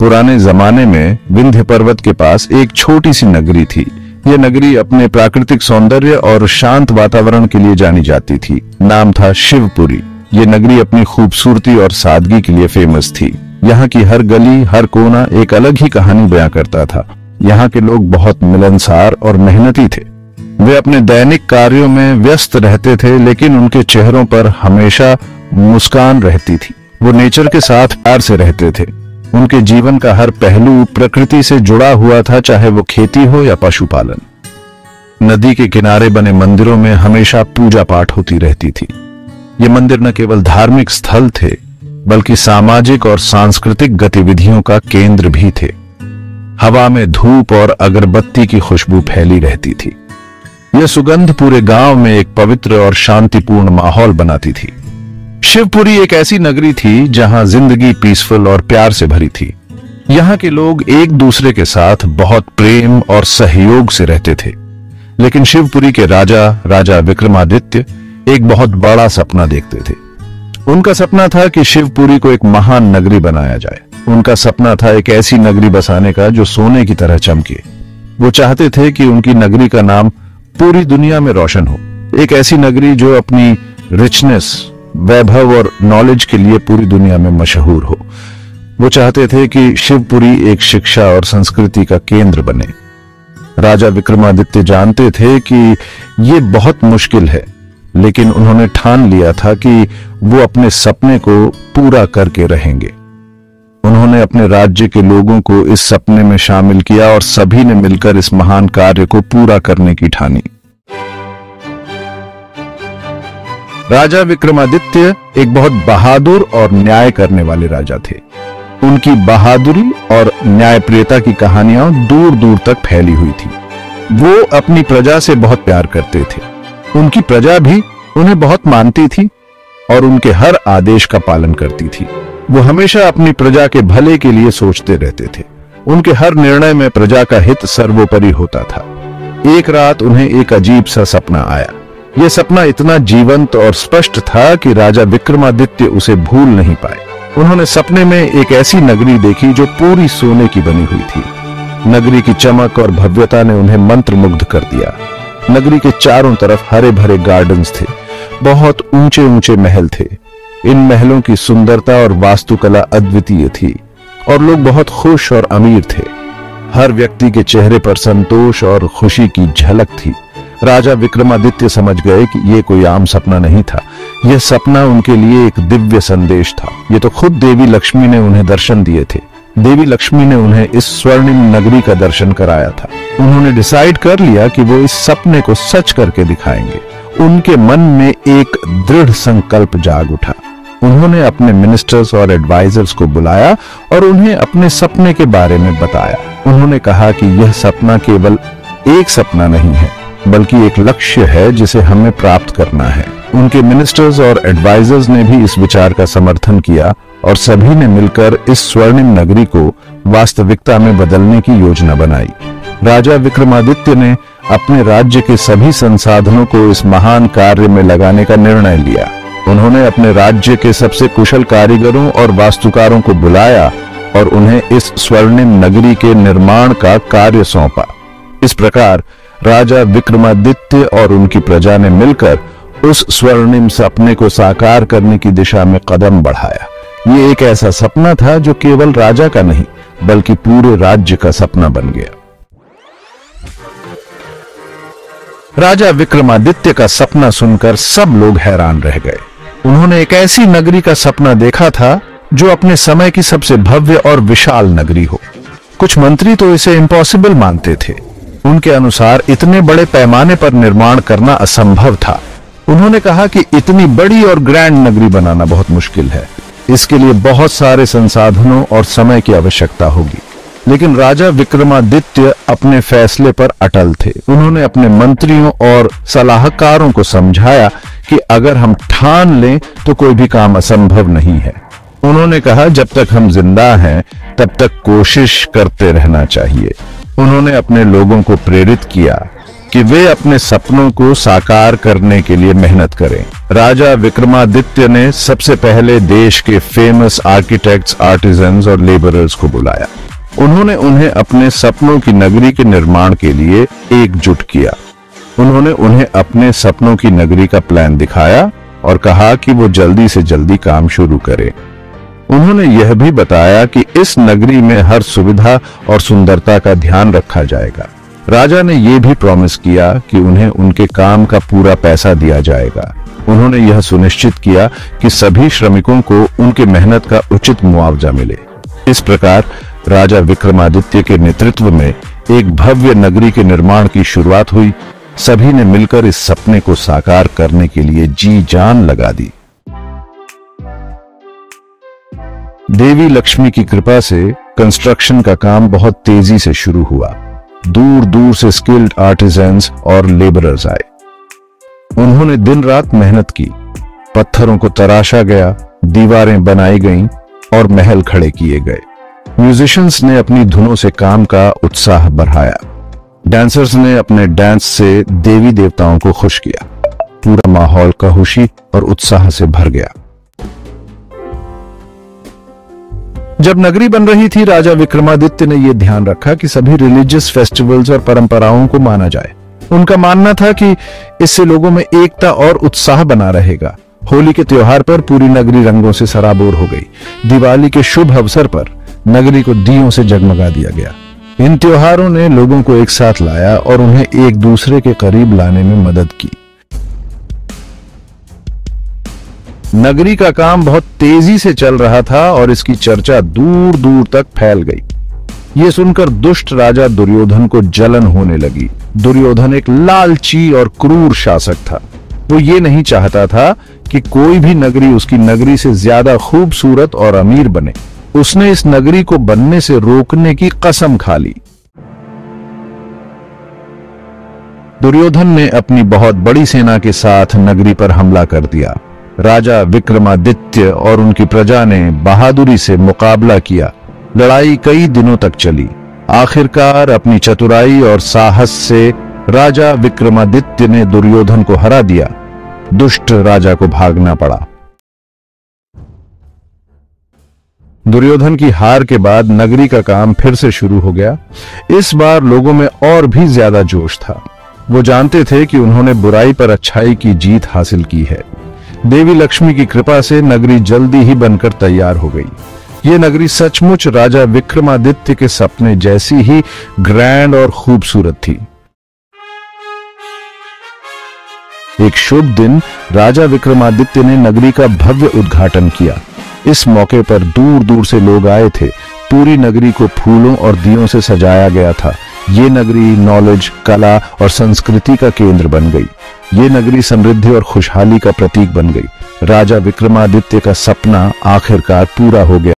पुराने जमाने में विंध्य पर्वत के पास एक छोटी सी नगरी थी। यह नगरी अपने प्राकृतिक सौंदर्य और शांत वातावरण के लिए जानी जाती थी। नाम था शिवपुरी। ये नगरी अपनी खूबसूरती और सादगी के लिए फेमस थी। यहाँ की हर गली, हर कोना एक अलग ही कहानी बयां करता था। यहाँ के लोग बहुत मिलनसार और मेहनती थे। वे अपने दैनिक कार्यों में व्यस्त रहते थे, लेकिन उनके चेहरों पर हमेशा मुस्कान रहती थी। वो नेचर के साथ प्यार से रहते थे। उनके जीवन का हर पहलू प्रकृति से जुड़ा हुआ था, चाहे वो खेती हो या पशुपालन। नदी के किनारे बने मंदिरों में हमेशा पूजा पाठ होती रहती थी। ये मंदिर न केवल धार्मिक स्थल थे, बल्कि सामाजिक और सांस्कृतिक गतिविधियों का केंद्र भी थे। हवा में धूप और अगरबत्ती की खुशबू फैली रहती थी। यह सुगंध पूरे गांव में एक पवित्र और शांतिपूर्ण माहौल बनाती थी। शिवपुरी एक ऐसी नगरी थी जहां जिंदगी पीसफुल और प्यार से भरी थी। यहाँ के लोग एक दूसरे के साथ बहुत प्रेम और सहयोग से रहते थे। लेकिन शिवपुरी के राजा विक्रमादित्य एक बहुत बड़ा सपना देखते थे। उनका सपना था कि शिवपुरी को एक महान नगरी बनाया जाए। उनका सपना था एक ऐसी नगरी बसाने का जो सोने की तरह चमके। वो चाहते थे कि उनकी नगरी का नाम पूरी दुनिया में रोशन हो। एक ऐसी नगरी जो अपनी रिचनेस, वैभव और नॉलेज के लिए पूरी दुनिया में मशहूर हो। वो चाहते थे कि शिवपुरी एक शिक्षा और संस्कृति का केंद्र बने। राजा विक्रमादित्य जानते थे कि ये बहुत मुश्किल है, लेकिन उन्होंने ठान लिया था कि वो अपने सपने को पूरा करके रहेंगे। उन्होंने अपने राज्य के लोगों को इस सपने में शामिल किया और सभी ने मिलकर इस महान कार्य को पूरा करने की ठानी। राजा विक्रमादित्य एक बहुत बहादुर और न्याय करने वाले राजा थे। उनकी बहादुरी और न्यायप्रियता की कहानियां दूर दूर तक फैली हुई थी। वो अपनी प्रजा से बहुत प्यार करते थे। उनकी प्रजा भी उन्हें बहुत मानती थी और उनके हर आदेश का पालन करती थी। वो हमेशा अपनी प्रजा के भले के लिए सोचते रहते थे। उनके हर निर्णय में प्रजा का हित सर्वोपरि होता था। एक रात उन्हें एक अजीब सा सपना आया। यह सपना इतना जीवंत और स्पष्ट था कि राजा विक्रमादित्य उसे भूल नहीं पाए। उन्होंने सपने में एक ऐसी नगरी देखी जो पूरी सोने की बनी हुई थी। नगरी की चमक और भव्यता ने उन्हें मंत्रमुग्ध कर दिया। नगरी के चारों तरफ हरे भरे गार्डन्स थे। बहुत ऊंचे ऊंचे महल थे। इन महलों की सुंदरता और वास्तुकला अद्वितीय थी और लोग बहुत खुश और अमीर थे। हर व्यक्ति के चेहरे पर संतोष और खुशी की झलक थी। राजा विक्रमादित्य समझ गए कि यह कोई आम सपना नहीं था। यह सपना उनके लिए एक दिव्य संदेश था। ये तो खुद देवी लक्ष्मी ने उन्हें दर्शन दिए थे। देवी लक्ष्मी ने उन्हें इस स्वर्णिम नगरी का दर्शन कराया था। उन्होंने डिसाइड कर लिया कि वो इस सपने को सच करके दिखाएंगे। उनके मन में एक दृढ़ संकल्प जाग उठा। उन्होंने अपने मिनिस्टर्स और एडवाइजर्स को बुलाया और उन्हें अपने सपने के बारे में बताया। उन्होंने कहा कि यह सपना केवल एक सपना नहीं है, बल्कि एक लक्ष्य है जिसे हमें प्राप्त करना है। उनके मिनिस्टर्स और एडवाइजर्स ने भी इस विचार का समर्थन किया और सभी ने मिलकर इस स्वर्णिम नगरी को वास्तविकता में बदलने की योजना बनाई। राजा विक्रमादित्य ने अपने राज्य के सभी संसाधनों को इस महान कार्य में लगाने का निर्णय लिया। उन्होंने अपने राज्य के सबसे कुशल कारीगरों और वास्तुकारों को बुलाया और उन्हें इस स्वर्णिम नगरी के निर्माण का कार्य सौंपा। इस प्रकार राजा विक्रमादित्य और उनकी प्रजा ने मिलकर उस स्वर्णिम सपने को साकार करने की दिशा में कदम बढ़ाया। ये एक ऐसा सपना था जो केवल राजा का नहीं, बल्कि पूरे राज्य का सपना बन गया। राजा विक्रमादित्य का सपना सुनकर सब लोग हैरान रह गए। उन्होंने एक ऐसी नगरी का सपना देखा था जो अपने समय की सबसे भव्य और विशाल नगरी हो। कुछ मंत्री तो इसे इम्पॉसिबल मानते थे। उनके अनुसार इतने बड़े पैमाने पर निर्माण करना असंभव था। उन्होंने कहा कि इतनी बड़ी और ग्रैंड नगरी बनाना बहुत मुश्किल है। इसके लिए बहुत सारे संसाधनों और समय की आवश्यकता होगी। लेकिन राजा विक्रमादित्य अपने फैसले पर अटल थे। उन्होंने अपने मंत्रियों और सलाहकारों को समझाया कि अगर हम ठान लें तो कोई भी काम असंभव नहीं है। उन्होंने कहा, जब तक हम जिंदा हैं तब तक कोशिश करते रहना चाहिए। उन्होंने अपने लोगों को प्रेरित किया कि वे अपने सपनों को साकार करने के लिए मेहनत करें। राजा विक्रमादित्य ने सबसे पहले देश के फेमस आर्किटेक्ट्स, आर्टिजन्स और लेबरर्स को बुलाया। उन्होंने उन्हें अपने सपनों की नगरी के निर्माण के लिए एकजुट किया। उन्होंने उन्हें अपने सपनों की नगरी का प्लान दिखाया और कहा कि वो जल्दी से जल्दी काम शुरू करें। उन्होंने यह भी बताया कि इस नगरी में हर सुविधा और सुंदरता का ध्यान रखा जाएगा। राजा ने यह भी प्रॉमिस किया कि उन्हें उनके काम का पूरा पैसा दिया जाएगा। उन्होंने यह सुनिश्चित किया कि सभी श्रमिकों को उनके मेहनत का उचित मुआवजा मिले। इस प्रकार राजा विक्रमादित्य के नेतृत्व में एक भव्य नगरी के निर्माण की शुरुआत हुई। सभी ने मिलकर इस सपने को साकार करने के लिए जी जान लगा दी। देवी लक्ष्मी की कृपा से कंस्ट्रक्शन का काम बहुत तेजी से शुरू हुआ। दूर दूर से स्किल्ड आर्टिजन्स और लेबरर्स आए। उन्होंने दिन रात मेहनत की। पत्थरों को तराशा गया, दीवारें बनाई गईं और महल खड़े किए गए। म्यूजिशियंस ने अपनी धुनों से काम का उत्साह बढ़ाया। डांसर्स ने अपने डांस से देवी देवताओं को खुश किया। पूरा माहौल खुशी और उत्साह से भर गया। जब नगरी बन रही थी, राजा विक्रमादित्य ने यह ध्यान रखा कि सभी रिलीजियस फेस्टिवल्स और परंपराओं को माना जाए। उनका मानना था कि इससे लोगों में एकता और उत्साह बना रहेगा। होली के त्योहार पर पूरी नगरी रंगों से सराबोर हो गई। दिवाली के शुभ अवसर पर नगरी को दियों से जगमगा दिया गया। इन त्योहारों ने लोगों को एक साथ लाया और उन्हें एक दूसरे के करीब लाने में मदद की। नगरी का काम बहुत तेजी से चल रहा था और इसकी चर्चा दूर दूर तक फैल गई। यह सुनकर दुष्ट राजा दुर्योधन को जलन होने लगी। दुर्योधन एक लालची और क्रूर शासक था। वो ये नहीं चाहता था कि कोई भी नगरी उसकी नगरी से ज्यादा खूबसूरत और अमीर बने। उसने इस नगरी को बनने से रोकने की कसम खा ली। दुर्योधन ने अपनी बहुत बड़ी सेना के साथ नगरी पर हमला कर दिया। राजा विक्रमादित्य और उनकी प्रजा ने बहादुरी से मुकाबला किया। लड़ाई कई दिनों तक चली। आखिरकार अपनी चतुराई और साहस से राजा विक्रमादित्य ने दुर्योधन को हरा दिया। दुष्ट राजा को भागना पड़ा। दुर्योधन की हार के बाद नगरी का काम फिर से शुरू हो गया। इस बार लोगों में और भी ज्यादा जोश था। वो जानते थे कि उन्होंने बुराई पर अच्छाई की जीत हासिल की है। देवी लक्ष्मी की कृपा से नगरी जल्दी ही बनकर तैयार हो गई। ये नगरी सचमुच राजा विक्रमादित्य के सपने जैसी ही ग्रैंड और खूबसूरत थी। एक शुभ दिन राजा विक्रमादित्य ने नगरी का भव्य उद्घाटन किया। इस मौके पर दूर दूर से लोग आए थे। पूरी नगरी को फूलों और दियों से सजाया गया था। ये नगरी नॉलेज, कला और संस्कृति का केंद्र बन गई। ये नगरी समृद्धि और खुशहाली का प्रतीक बन गई। राजा विक्रमादित्य का सपना आखिरकार पूरा हो गया।